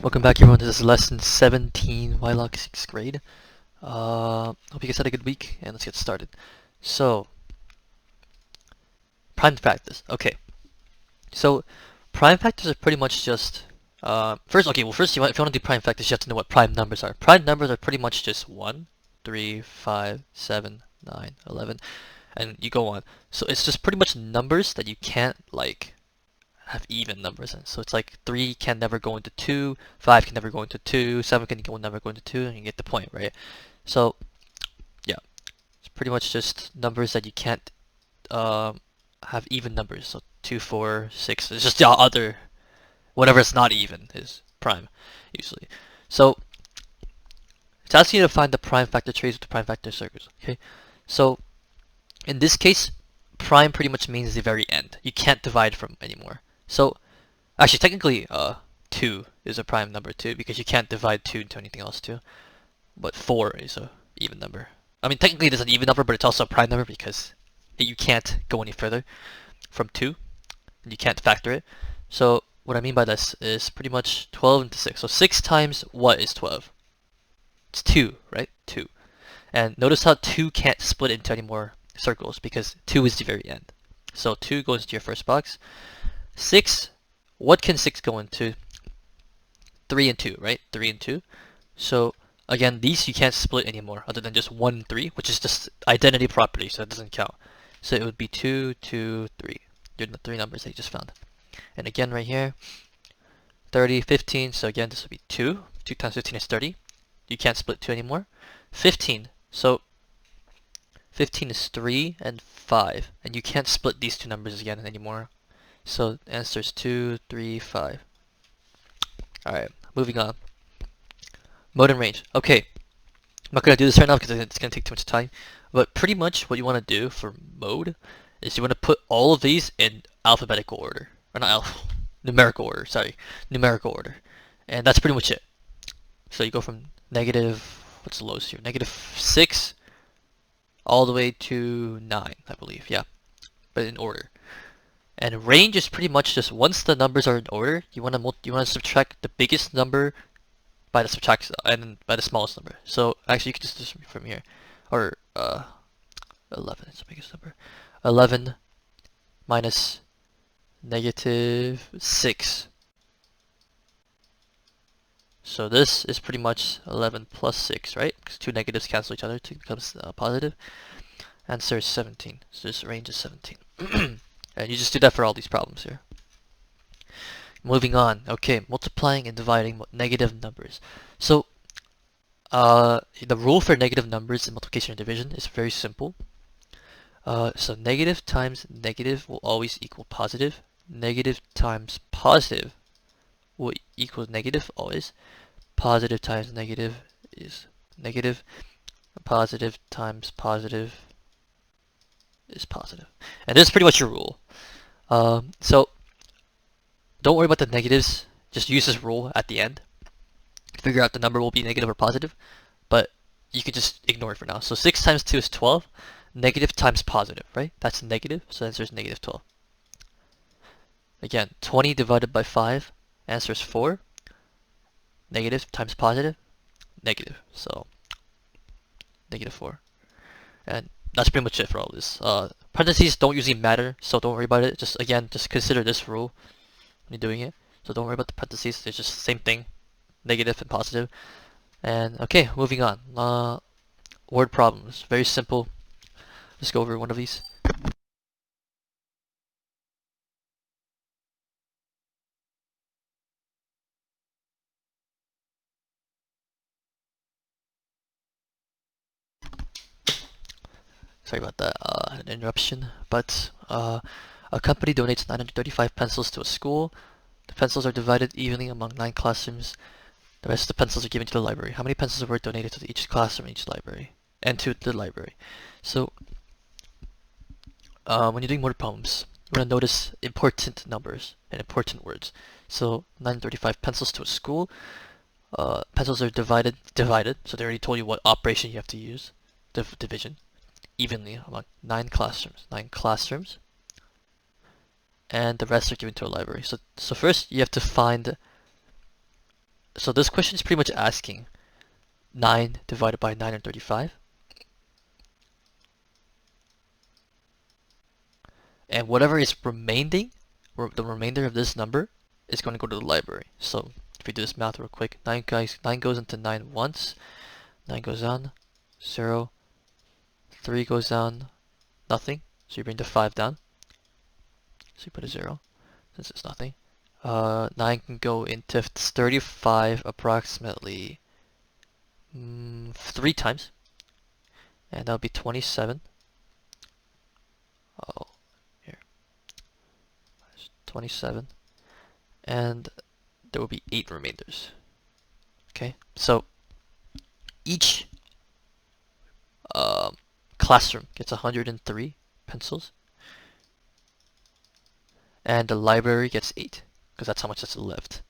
Welcome back everyone, this is lesson 17, Wylock 6th grade. Hope you guys had a good week, and let's get started. So, prime factors. Okay, so prime factors are pretty much just, first if you want to do prime factors, you have to know what prime numbers are. Prime numbers are pretty much just 1, 3, 5, 7, 9, 11, and you go on. So it's just pretty much numbers that you can't, like, have even numbers in. So it's like 3 can never go into 2, 5 can never go into 2, 7 can never go into 2, and you get the point, right? So, yeah, it's pretty much just numbers that you can't have even numbers. So 2, 4, 6, it's just the other, whatever is not even is prime, usually. So, it's asking you to find the prime factor trays with the prime factor circles, okay? So, in this case, prime pretty much means the very end. You can't divide from anymore. So, actually, technically, 2 is a prime number too, because you can't divide 2 into anything else too. But 4 is a even number. I mean, technically it is an even number, but it's also a prime number because you can't go any further from 2, and you can't factor it. So, what I mean by this is pretty much 12 into 6. So 6 times what is 12? It's 2, right? 2. And notice how 2 can't split into any more circles because 2 is the very end. So 2 goes into your first box. 6, what can 6 go into? 3 and 2, right? 3 and 2. So again, these you can't split anymore other than just 1 and 3, which is just identity property, so it doesn't count. So it would be 2, 2, 3. You're the 3 numbers that you just found. And again right here, 30, 15, so again this would be 2. 2 times 15 is 30. You can't split 2 anymore. 15, so 15 is 3 and 5, and you can't split these two numbers again anymore. So the answer is 2, 3, 5. Alright, moving on. Mode and range. Okay, I'm not going to do this right now because it's going to take too much time. But pretty much what you want to do for mode is you want to put all of these in alphabetical order. Or not numerical order, sorry. Numerical order. And that's pretty much it. So you go from negative, what's the lowest here? Negative 6 all the way to 9, I believe. Yeah, but in order. And range is pretty much just once the numbers are in order, you want to subtract the biggest number by the by the smallest number. So actually, you can just do this from here, or 11 is the biggest number. 11 minus negative 6. So this is pretty much 11 plus 6, right? Because two negatives cancel each other to become positive. Answer is 17. So this range is 17. And you just do that for all these problems here. Moving on. Okay, multiplying and dividing negative numbers. So, the rule for negative numbers in multiplication and division is very simple. So negative times negative will always equal positive. Negative times positive will equal negative always. Positive times negative is negative. Positive times positive is positive. And this is pretty much your rule. So don't worry about the negatives. Just use this rule at the end. Figure out the number will be negative or positive. But you can just ignore it for now. So 6 times 2 is 12. Negative times positive, right? That's negative. So the answer is negative 12. Again, 20 divided by 5. Answer is 4. Negative times positive. Negative. So negative 4. And that's pretty much it for all this. Parentheses don't usually matter, so don't worry about it. Just consider this rule when you're doing it. So don't worry about the parentheses. It's just the same thing, negative and positive. And okay, moving on. Word problems, very simple. Let's go over one of these. Sorry about that an interruption, but a company donates 935 pencils to a school. The pencils are divided evenly among 9 classrooms. The rest of the pencils are given to the library. How many pencils were donated to each classroom in each library? And to the library. So, when you're doing word problems, you want to notice important numbers and important words. So, 935 pencils to a school. Pencils are divided, so they already told you what operation you have to use. Division. Evenly among 9 classrooms. 9 classrooms. And the rest are given to a library. So first you have to find So this question is pretty much asking 9 divided by 935. And whatever is remaining, or the remainder of this number, is going to go to the library. So if we do this math real quick, 9 goes into 9 once, 9 goes down, 0, 3 goes down, nothing. So you bring the 5 down. So you put a 0, since it's nothing. 9 can go into 35 approximately 3 times. And that'll be 27. Oh, here. 27. And there will be 8 remainders. Okay, so each classroom gets 103 pencils, and the library gets 8, because that's how much is left.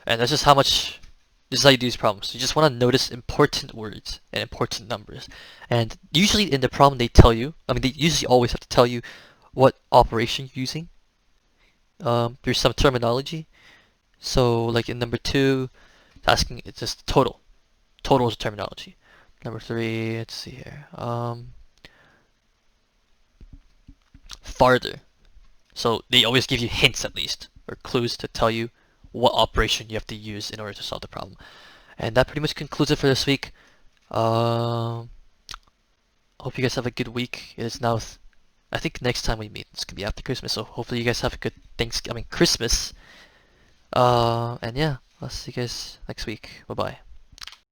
And that's just how much. This is how you do these problems. You just want to notice important words and important numbers. And usually in the problem they tell you, I mean they usually always have to tell you what operation you're using. There's some terminology. So like in number 2, it's asking, it's just total. Total is terminology. Number 3, let's see here. Farther. So they always give you hints at least, or clues to tell you what operation you have to use in order to solve the problem. And that pretty much concludes it for this week. Hope you guys have a good week. It is now, I think next time we meet, it's gonna be after Christmas. So hopefully you guys have a good Christmas. And yeah, I'll see you guys next week. Bye bye.